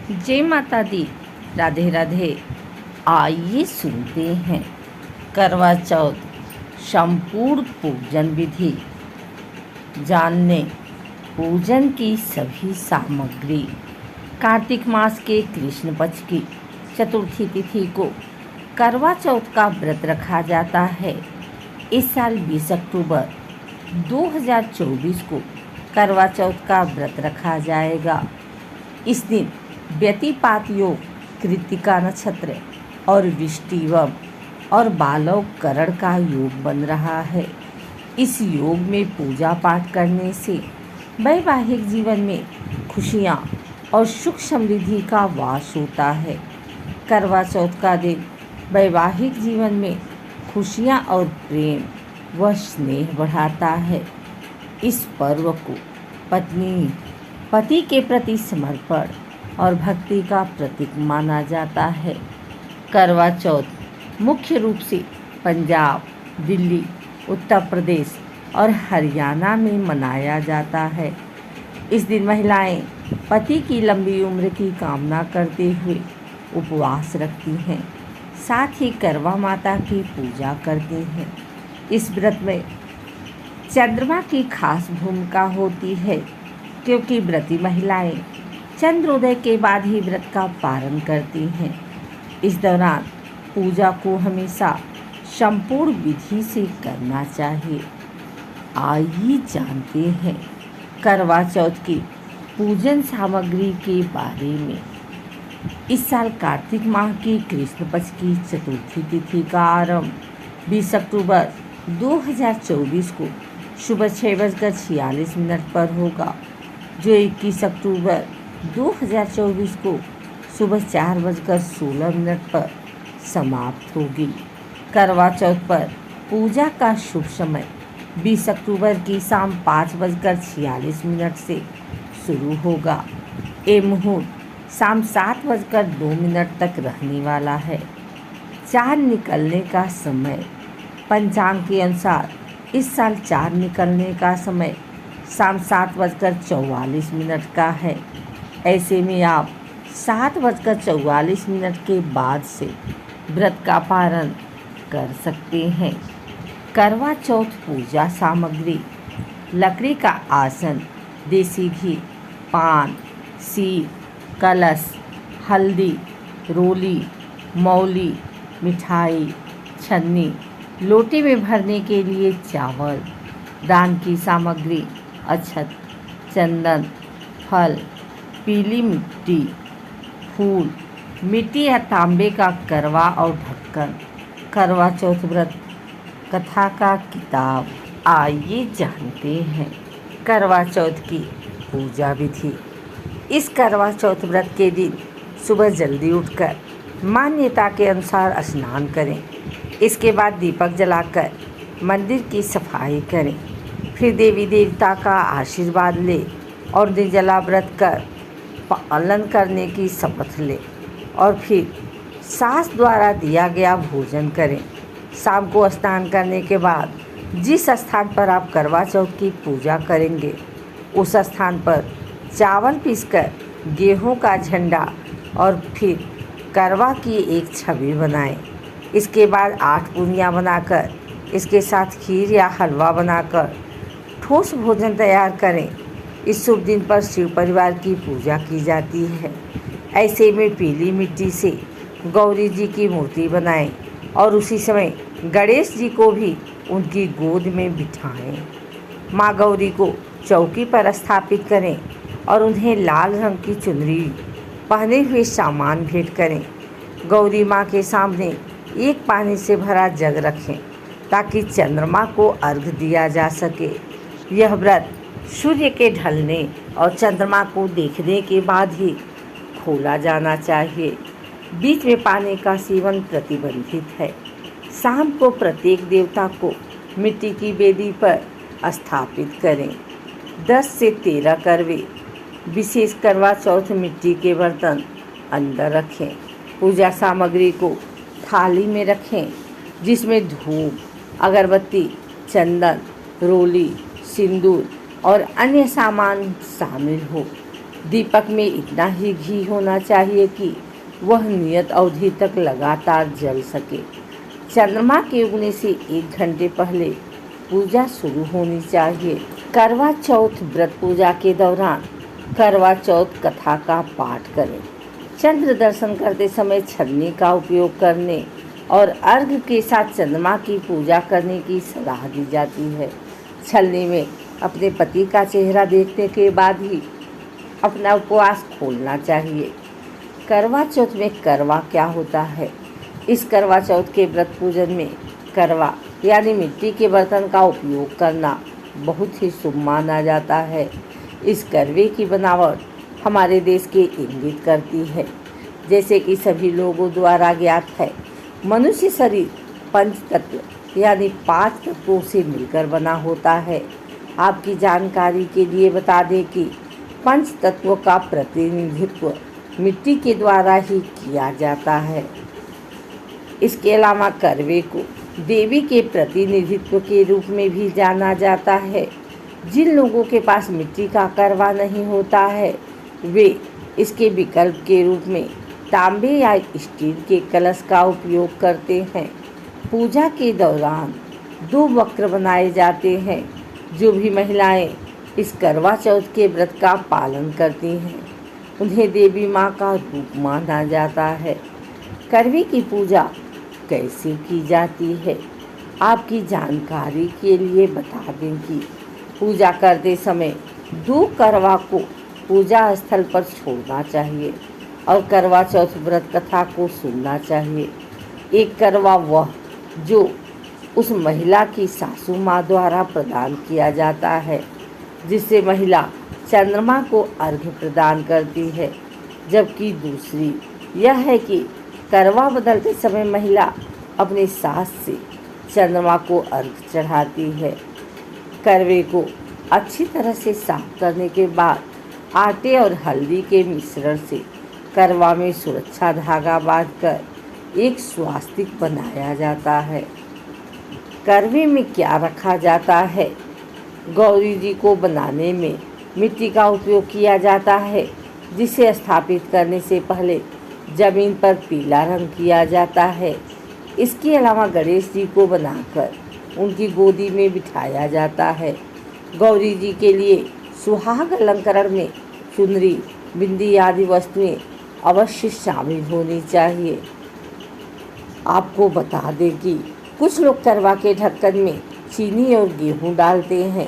जय माता दी। राधे राधे। आइए सुनते हैं करवा चौथ संपूर्ण पूजन विधि, जानने पूजन की सभी सामग्री। कार्तिक मास के कृष्ण पक्ष की चतुर्थी तिथि को करवा चौथ का व्रत रखा जाता है। इस साल 20 अक्टूबर 2024 को करवा चौथ का व्रत रखा जाएगा। इस दिन व्यतिपात योग, कृत्तिका नक्षत्र और विष्टिवम और बालव करण का योग बन रहा है। इस योग में पूजा पाठ करने से वैवाहिक जीवन में खुशियाँ और सुख समृद्धि का वास होता है। करवा चौथ का दिन वैवाहिक जीवन में खुशियाँ और प्रेम व स्नेह बढ़ाता है। इस पर्व को पत्नी पति के प्रति समर्पण और भक्ति का प्रतीक माना जाता है। करवा चौथ मुख्य रूप से पंजाब, दिल्ली, उत्तर प्रदेश और हरियाणा में मनाया जाता है। इस दिन महिलाएं पति की लंबी उम्र की कामना करते हुए उपवास रखती हैं, साथ ही करवा माता की पूजा करती हैं। इस व्रत में चंद्रमा की खास भूमिका होती है, क्योंकि व्रती महिलाएं चंद्रोदय के बाद ही व्रत का पालन करती हैं। इस दौरान पूजा को हमेशा संपूर्ण विधि से करना चाहिए। आइए जानते हैं करवा चौथ की पूजन सामग्री के बारे में। इस साल कार्तिक माह की कृष्ण पक्ष की चतुर्थी तिथि का आरंभ 20 अक्टूबर 2024 को सुबह 6:46 पर होगा, जो 21 अक्टूबर 2024 को सुबह 4:16 पर समाप्त होगी। करवा चौथ पर पूजा का शुभ समय 20 अक्टूबर की शाम 5:46 से शुरू होगा। ये मुहूर्त शाम 7:02 तक रहने वाला है। चाँद निकलने का समय पंचांग के अनुसार इस साल चाँद निकलने का समय शाम 7:44 का है। ऐसे में आप 7:44 के बाद से व्रत का पारण कर सकते हैं। करवा चौथ पूजा सामग्री: लकड़ी का आसन, देसी घी, पान, सीर, कलश, हल्दी, रोली, मौली, मिठाई, छन्नी, लोटे में भरने के लिए चावल। दान की सामग्री: अक्षत, चंदन, फल, पीली मिट्टी, फूल, मिट्टी या तांबे का करवा और ढक्कन। करवा चौथ व्रत कथा का किताब। आइए जानते हैं करवा चौथ की पूजा विधि। इस करवा चौथ व्रत के दिन सुबह जल्दी उठकर मान्यता के अनुसार स्नान करें। इसके बाद दीपक जलाकर मंदिर की सफाई करें। फिर देवी देवता का आशीर्वाद लें और निर्जला व्रत कर पालन करने की शपथ लें और फिर सास द्वारा दिया गया भोजन करें। शाम को स्नान करने के बाद जिस स्थान पर आप करवा चौथ की पूजा करेंगे, उस स्थान पर चावल पीसकर गेहूं का झंडा और फिर करवा की एक छवि बनाएं। इसके बाद 8 पूरियाँ बनाकर इसके साथ खीर या हलवा बनाकर ठोस भोजन तैयार करें। इस शुभ दिन पर शिव परिवार की पूजा की जाती है। ऐसे में पीली मिट्टी से गौरी जी की मूर्ति बनाएं और उसी समय गणेश जी को भी उनकी गोद में बिठाएं। माँ गौरी को चौकी पर स्थापित करें और उन्हें लाल रंग की चुनरी पहने हुए सामान भेंट करें। गौरी माँ के सामने एक पानी से भरा जग रखें ताकि चंद्रमा को अर्घ्य दिया जा सके। यह व्रत सूर्य के ढलने और चंद्रमा को देखने के बाद ही खोला जाना चाहिए। बीच में पानी का सेवन प्रतिबंधित है। शाम को प्रत्येक देवता को मिट्टी की वेदी पर स्थापित करें। 10 से 13 करवे विशेष करवा चौथ मिट्टी के बर्तन अंदर रखें। पूजा सामग्री को थाली में रखें, जिसमें धूप, अगरबत्ती, चंदन, रोली, सिंदूर और अन्य सामान शामिल हो। दीपक में इतना ही घी होना चाहिए कि वह नियत अवधि तक लगातार जल सके। चंद्रमा के उगने से 1 घंटे पहले पूजा शुरू होनी चाहिए। करवा चौथ व्रत पूजा के दौरान करवा चौथ कथा का पाठ करें। चंद्र दर्शन करते समय छन्नी का उपयोग करने और अर्घ के साथ चंद्रमा की पूजा करने की सलाह दी जाती है। छलनी में अपने पति का चेहरा देखने के बाद ही अपना उपवास खोलना चाहिए। करवा चौथ में करवा क्या होता है? इस करवा चौथ के व्रत पूजन में करवा यानी मिट्टी के बर्तन का उपयोग करना बहुत ही शुभ माना जाता है। इस करवे की बनावट हमारे देश के इंगित करती है। जैसे कि सभी लोगों द्वारा ज्ञात है, मनुष्य शरीर 5 तत्व यानी 5 तत्वों से मिलकर बना होता है। आपकी जानकारी के लिए बता दें कि 5 तत्वों का प्रतिनिधित्व मिट्टी के द्वारा ही किया जाता है। इसके अलावा करवे को देवी के प्रतिनिधित्व के रूप में भी जाना जाता है। जिन लोगों के पास मिट्टी का करवा नहीं होता है, वे इसके विकल्प के रूप में तांबे या स्टील के कलश का उपयोग करते हैं। पूजा के दौरान 2 वक्र बनाए जाते हैं। जो भी महिलाएं इस करवा चौथ के व्रत का पालन करती हैं, उन्हें देवी माँ का रूप माना जाता है। करवे की पूजा कैसे की जाती है? आपकी जानकारी के लिए बता दें कि पूजा करते समय 2 करवा को पूजा स्थल पर छोड़ना चाहिए और करवा चौथ व्रत कथा को सुनना चाहिए। एक करवा वह जो उस महिला की सासू माँ द्वारा प्रदान किया जाता है, जिससे महिला चंद्रमा को अर्घ्य प्रदान करती है, जबकि दूसरी यह है कि करवा बदलते समय महिला अपने सास से चंद्रमा को अर्घ्य चढ़ाती है। करवे को अच्छी तरह से साफ करने के बाद आटे और हल्दी के मिश्रण से करवा में सुरक्षा धागा बांधकर एक स्वास्तिक बनाया जाता है। करवे में क्या रखा जाता है? गौरी जी को बनाने में मिट्टी का उपयोग किया जाता है, जिसे स्थापित करने से पहले जमीन पर पीला रंग किया जाता है। इसके अलावा गणेश जी को बनाकर उनकी गोदी में बिठाया जाता है। गौरी जी के लिए सुहाग अलंकरण में चुनरी, बिंदी आदि वस्तुएं अवश्य शामिल होनी चाहिए। आपको बता दें कि कुछ लोग करवा के ढक्कन में चीनी और गेहूं डालते हैं,